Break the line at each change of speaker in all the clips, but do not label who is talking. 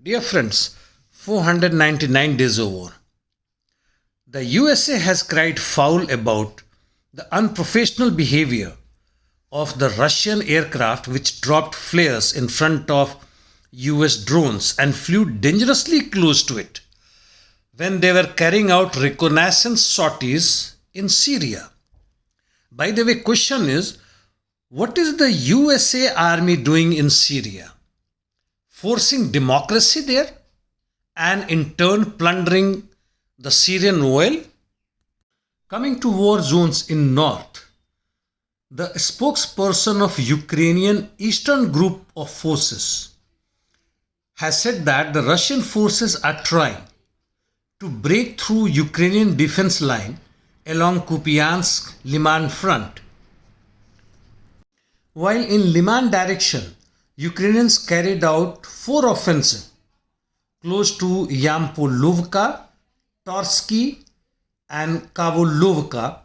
Dear friends, 499 days over. The USA has cried foul about the unprofessional behavior of the Russian aircraft which dropped flares in front of US drones and flew dangerously close to it when they were carrying out reconnaissance sorties in Syria. By the way, question is, what is the USA army doing in Syria? Forcing democracy there and in turn plundering the Syrian oil? Coming to war zones in north, the spokesperson of Ukrainian Eastern Group of Forces has said that the Russian forces are trying to break through Ukrainian defense line along Kupiansk-Liman front. While in Liman direction, Ukrainians carried out four offensives close to Yampolovka, Torsky and Kavolovka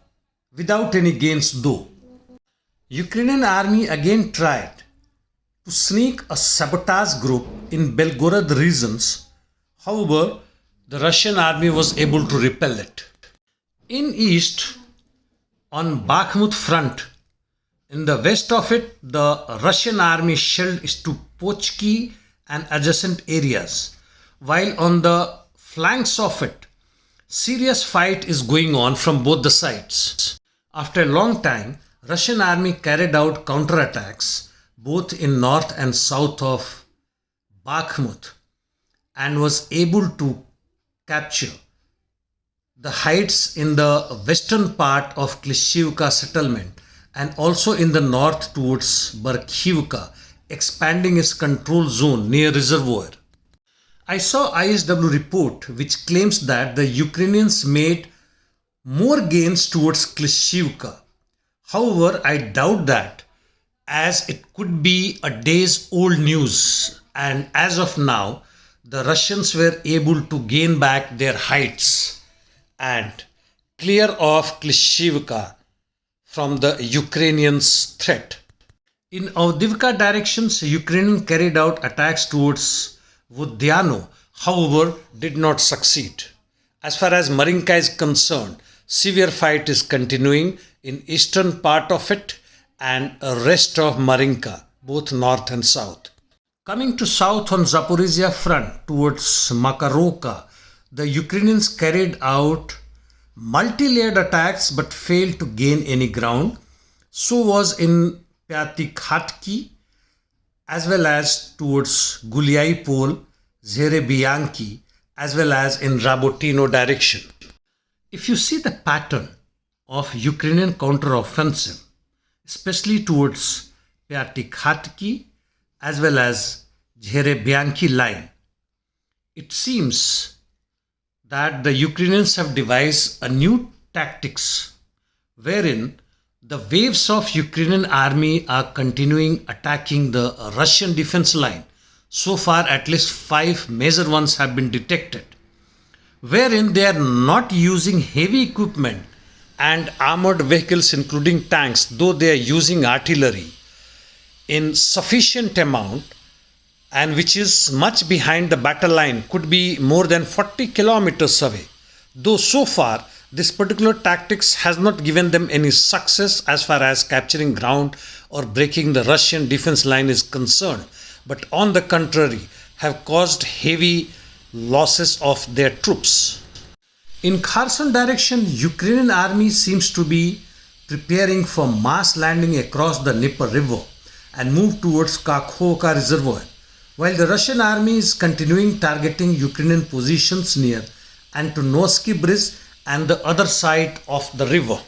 without any gains though. Ukrainian army again tried to sneak a sabotage group in Belgorod regions. However, the Russian army was able to repel it. In east, on Bakhmut front, in the west of it, the Russian army shelled Stupochki and adjacent areas, while on the flanks of it, serious fight is going on from both the sides. After a long time, Russian army carried out counterattacks both in north and south of Bakhmut and was able to capture the heights in the western part of Klishivka settlement and also in the north towards Berkhivka, expanding its control zone near reservoir. I saw ISW report which claims that the Ukrainians made more gains towards Klishivka. However, I doubt that, as it could be a day's old news, and as of now, the Russians were able to gain back their heights and clear off Klishivka from the Ukrainians' threat. In Avdiivka directions, Ukrainians carried out attacks towards Vodyano, however, did not succeed. As far as Marinka is concerned, severe fight is continuing in eastern part of it and rest of Marinka, both north and south. Coming to south on Zaporizhia front towards Makarovka, the Ukrainians carried out multi-layered attacks but failed to gain any ground. So was in Pyatikhatki as well as towards Guliaipol, Zerebianki as well as in Rabotino direction. If you see the pattern of Ukrainian counteroffensive, especially towards Pyatikhatki as well as Zerebianki line, it seems that the Ukrainians have devised a new tactics wherein the waves of Ukrainian army are continuing attacking the Russian defense line. So far at least 5 major ones have been detected, wherein they are not using heavy equipment and armored vehicles including tanks, though they are using artillery in sufficient amount and which is much behind the battle line, could be more than 40 kilometers away. Though so far this particular tactics has not given them any success as far as capturing ground or breaking the Russian defense line is concerned, but on the contrary have caused heavy losses of their troops. In Kherson direction, Ukrainian army seems to be preparing for mass landing across the Dnieper river and move towards Kakhovka reservoir, while the Russian army is continuing targeting Ukrainian positions near Antonovsky Bridge and the other side of the river.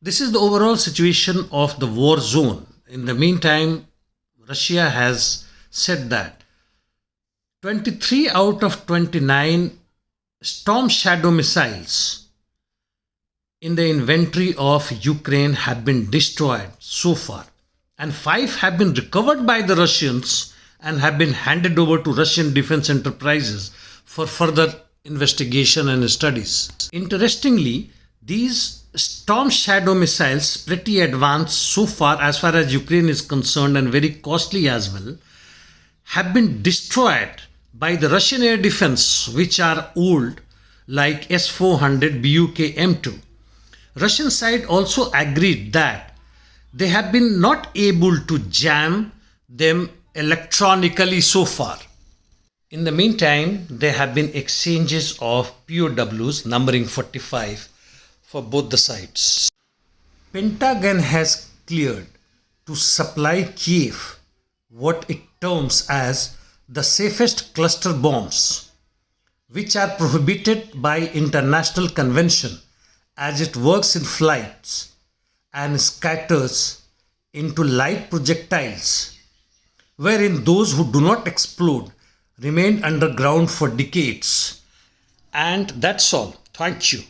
This is the overall situation of the war zone. In the meantime, Russia has said that 23 out of 29 Storm Shadow missiles in the inventory of Ukraine have been destroyed so far, and 5 have been recovered by the Russians and have been handed over to Russian defense enterprises for further investigation and studies. Interestingly, these Storm Shadow missiles, pretty advanced so far as Ukraine is concerned and very costly as well, have been destroyed by the Russian air defense, which are old like S-400 Buk M2. Russian side also agreed that they have been not able to jam them electronically so far. In the meantime, there have been exchanges of POWs numbering 45 for both the sides. Pentagon has cleared to supply Kiev what it terms as the safest cluster bombs, which are prohibited by international convention as it works in flights and scatters into light projectiles, wherein those who do not explode remain underground for decades. And that's all. Thank you.